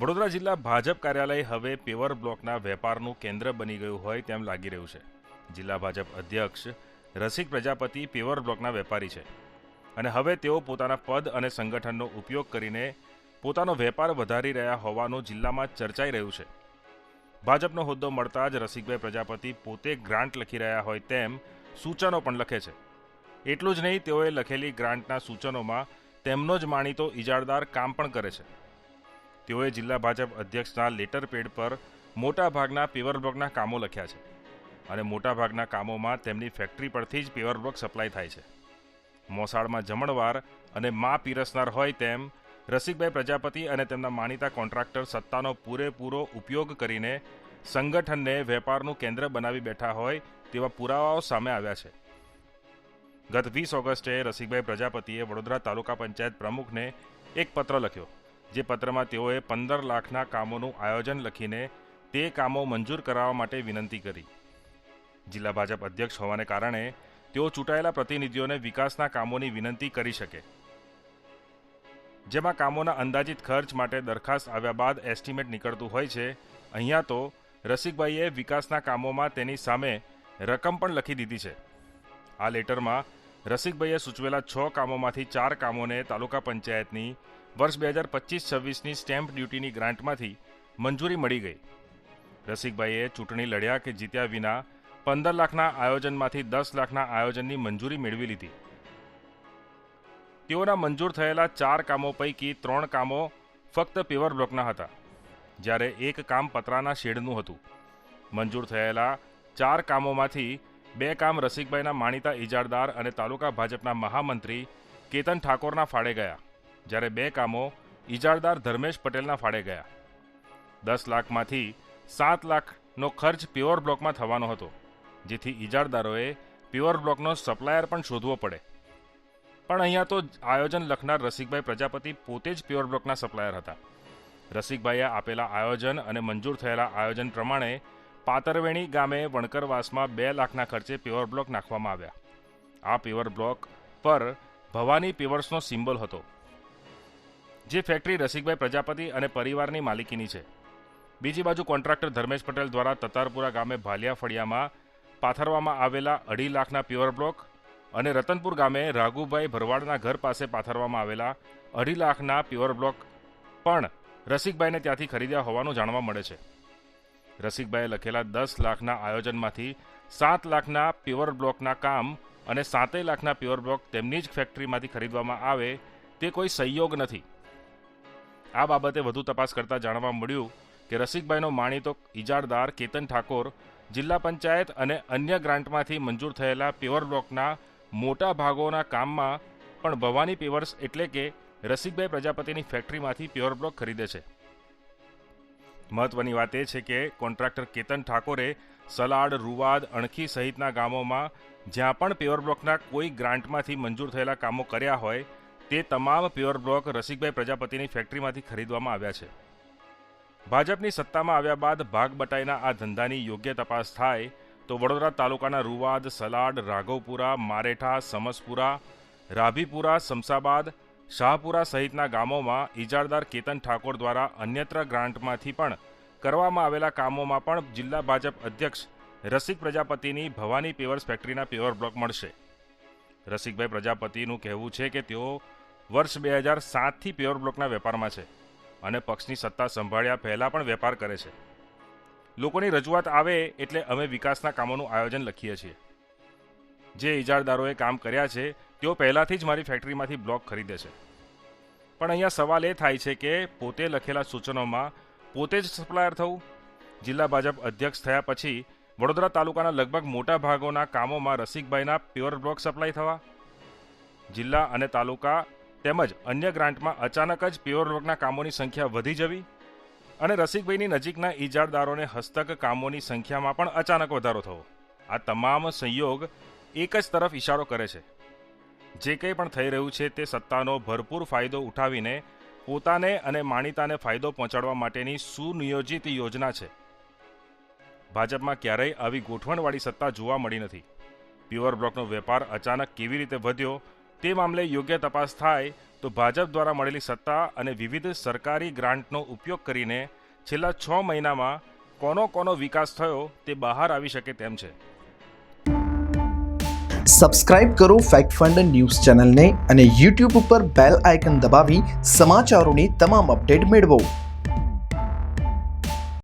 વડોદરા જિલ્લા ભાજપ કાર્યાલય હવે પેવર બ્લોકના વેપારનું કેન્દ્ર બની ગયું હોય તેમ લાગી રહ્યું છે. જિલ્લા ભાજપ અધ્યક્ષ રસિક પ્રજાપતિ પેવર બ્લોકના વેપારી છે અને હવે તેઓ પોતાના પદ અને સંગઠનનો ઉપયોગ કરીને પોતાનો વેપાર વધારી રહ્યા હોવાનું જિલ્લામાં ચર્ચાઈ રહ્યું છે. ભાજપનો હોદ્દો મળતા જ રસિકભાઈ પ્રજાપતિ પોતે ગ્રાન્ટ લખી રહ્યા હોય તેમ સૂચનો પણ લખે છે. એટલું જ નહીં, તેઓએ લખેલી ગ્રાન્ટના સૂચનોમાં તેમનો જ માનીતો ઇજારદાર કામ પણ કરે છે. તેઓએ જિલ્લા ભાજપ અધ્યક્ષના લેટર પેડ પર મોટાભાગના પેવર બ્લોકના કામો લખ્યા છે અને મોટાભાગના કામોમાં તેમની ફેક્ટરી પરથી જ પેવર બ્લોક સપ્લાય થાય છે. મોસાળમાં જમણવાર અને મા પીરસનાર હોય તેમ રસિકભાઈ પ્રજાપતિ અને તેમના માનીતા કોન્ટ્રાક્ટર સત્તાનો પૂરેપૂરો ઉપયોગ કરીને સંગઠનને વેપારનું કેન્દ્ર બનાવી બેઠા હોય તેવા પુરાવાઓ સામે આવ્યા છે. ગત 20 ઓગસ્ટે રસિકભાઈ પ્રજાપતિએ વડોદરા તાલુકા પંચાયત પ્રમુખને એક પત્ર લખ્યો, જે પત્રમાં તેઓએ 15 લાખના કામોનું આયોજન લખીને તે કામો મંજૂર કરાવવા માટે વિનંતી કરી. જિલ્લા ભાજપ અધ્યક્ષ હોવાને કારણે તેઓ ચૂંટાયેલા પ્રતિનિધિઓને વિકાસના કામોની વિનંતી કરી શકે, જેમાં કામોના અંદાજિત ખર્ચ માટે દરખાસ્ત આવ્યા બાદ એસ્ટિમેટ નીકળતું હોય છે. અહીંયા તો રસિકભાઈએ વિકાસના કામોમાં તેની સામે રકમ પણ લખી દીધી છે. આ લેટરમાં રસિકભાઈએ સૂચવેલા 6 કામોમાંથી 4 કામોને તાલુકા પંચાયતની વર્ષ 2025-26ની સ્ટેમ્પ ડ્યુટીની ગ્રાન્ટમાંથી મંજૂરી મળી ગઈ. રસિકભાઈએ ચૂંટણી લડ્યા કે જીત્યા વિના 15 લાખના આયોજનમાંથી 10 લાખના આયોજનની મંજૂરી મેળવી લીધી. તેઓના મંજૂર થયેલા 4 કામો પૈકી 3 કામો ફક્ત પેવર બ્લોકના હતા, જ્યારે એક કામ પતરાના શેડનું હતું. મંજૂર થયેલા 4 કામોમાંથી 2 કામ રસિકભાઈના માનીતા ઇજારદાર અને તાલુકા ભાજપના મહામંત્રી કેતન ઠાકોરના ફાળે ગયા, જ્યારે 2 કામો ઇજારદાર ધર્મેશ પટેલના ફાળે ગયા. 10 લાખમાંથી 7 લાખનો ખર્ચ પેવર બ્લોકમાં થવાનો હતો, જેથી ઇજારદારોએ પેવર બ્લોકનો સપ્લાયર પણ શોધવો પડે. પણ અહીંયા તો આયોજન લખનાર રસિકભાઈ પ્રજાપતિ પોતે જ પેવર બ્લોકના સપ્લાયર હતા. રસિકભાઈએ આપેલા આયોજન અને મંજૂર થયેલા આયોજન પ્રમાણે પાતરવેણી ગામે વણકરવાસમાં 2 લાખના ખર્ચે પેવર બ્લોક નાખવામાં આવ્યા. આ પેવર બ્લોક પર ભવાની પેવર્સનો સિમ્બોલ હતો, જે ફેક્ટરી રસિકભાઈ પ્રજાપતિ અને પરિવારની માલિકીની છે. બીજી બાજુ કોન્ટ્રાક્ટર ધર્મેશ પટેલ દ્વારા તતારપુરા ગામે ભાલિયા ફળિયામાં પાથરવામાં આવેલા 2.5 લાખના પેવર બ્લોક અને રતનપુર ગામે રાઘુભાઈ ભરવાડના ઘર પાસે પાથરવામાં આવેલા 2.5 લાખના પેવર બ્લોક પણ રસિકભાઈને ત્યાંથી ખરીદ્યા હોવાનું જાણવા મળે છે. રસિકભાઈએ લખેલા 10 લાખના આયોજનમાંથી 7 લાખના પેવર બ્લોકના કામ અને 7 લાખના પેવર બ્લોક તેમની જ ફેક્ટરીમાંથી ખરીદવામાં આવે તે કોઈ સંયોગ નથી. આ બાબતે વધુ તપાસ કરતાં જાણવા મળ્યું કે રસિકભાઈનો માનીતો ઇજારદાર કેતન ઠાકોર જિલ્લા પંચાયત અને અન્ય ગ્રાન્ટમાંથી મંજૂર થયેલા પેવર બ્લોકના મોટા ભાગોના કામમાં પણ ભવાની પેવર્સ એટલે કે રસિકભાઈ પ્રજાપતિની ફેક્ટરીમાંથી પેવર બ્લોક ખરીદે છે. મહત્વની વાત એ છે કે કોન્ટ્રાક્ટર કેતન ઠાકોરે સલાડ, રૂવાદ, અણખી સહિતના ગામોમાં જ્યાં પણ પેવર બ્લોકના કોઈ ગ્રાન્ટમાંથી મંજૂર થયેલા કામો કર્યા હોય તે તમામ પેવર બ્લોક રસિકભાઈ પ્રજાપતિની ફેક્ટરીમાંથી ખરીદવામાં આવ્યા છે. ભાજપની સત્તામાં આવ્યા બાદ ભાગ બટાઈના આ ધંધાની યોગ્ય તપાસ થાય તો વડોદરા તાલુકાના રૂવાદ, સલાડ, રાઘવપુરા, મારેઠા, સમસપુરા, રાભીપુરા, સમસાબાદ, શાહપુરા સહિતના ગામોમાં ઇજારદાર કેતન ઠાકોર દ્વારા અન્યત્ર ગ્રાન્ટમાંથી પણ કરવામાં આવેલા કામોમાં પણ જિલ્લા ભાજપ અધ્યક્ષ રસિક પ્રજાપતિની ભવાની પેવર્સ ફેક્ટરીના પેવર બ્લોક મળશે. રસિકભાઈ પ્રજાપતિનું કહેવું છે કે તેઓ વર્ષ 2007થી પેવર બ્લોકના વેપારમાં છે અને પક્ષની સત્તા સંભાળ્યા પહેલાં પણ વેપાર કરે છે. લોકોની રજૂઆત આવે એટલે અમે વિકાસના કામોનું આયોજન લખીએ છીએ. જે ઇજારદારોએ કામ કર્યા છે તેઓ પહેલાંથી જ મારી ફેક્ટરીમાંથી બ્લોક ખરીદે છે. પણ અહીંયા સવાલ એ થાય છે કે પોતે લખેલા સૂચનોમાં પોતે જ સપ્લાયર થવું. જિલ્લા ભાજપ અધ્યક્ષ થયા પછી વડોદરા તાલુકાના લગભગ મોટા ભાગોના કામોમાં રસિકભાઈના પેવર બ્લોક સપ્લાય થવા, જિલ્લા અને તાલુકા તેમજ અન્ય ગ્રાન્ટમાં અચાનક જ પેવર બ્લોકના કામોની સંખ્યા વધી જવી અને રસિકભાઈની નજીકના ઇજારદારોને હસ્તક કામોની સંખ્યામાં પણ અચાનક વધારો થવો. આ તમામ સંયોગ એક જ તરફ ઇશારો કરે છે. જે કંઈ પણ થઈ રહ્યું છે તે સત્તાનો ભરપૂર ફાયદો ઉઠાવીને પોતાને અને માનીતાને ફાયદો પહોંચાડવા માટેની સુનિયોજિત યોજના છે. ભાજપમાં ક્યારેય આવી ગોઠવણવાળી સત્તા જોવા મળી નથી. પેવર બ્લોકનો વેપાર અચાનક કેવી રીતે વધ્યો તે મામલે યોગ્ય તપાસ થાય તો ભાજપ દ્વારા મળેલી સત્તા અને વિવિધ સરકારી ગ્રાન્ટનો ઉપયોગ કરીને છેલ્લા 6 મહિનામાં કોનો વિકાસ થયો તે બહાર આવી શકે તેમ છે. સબસ્ક્રાઇબ કરો ફેક્ટ ફંડ ન્યૂઝ ચેનલને અને YouTube ઉપર બેલ આઇકન દબાવી સમાચારોની તમામ અપડેટ મેળવો.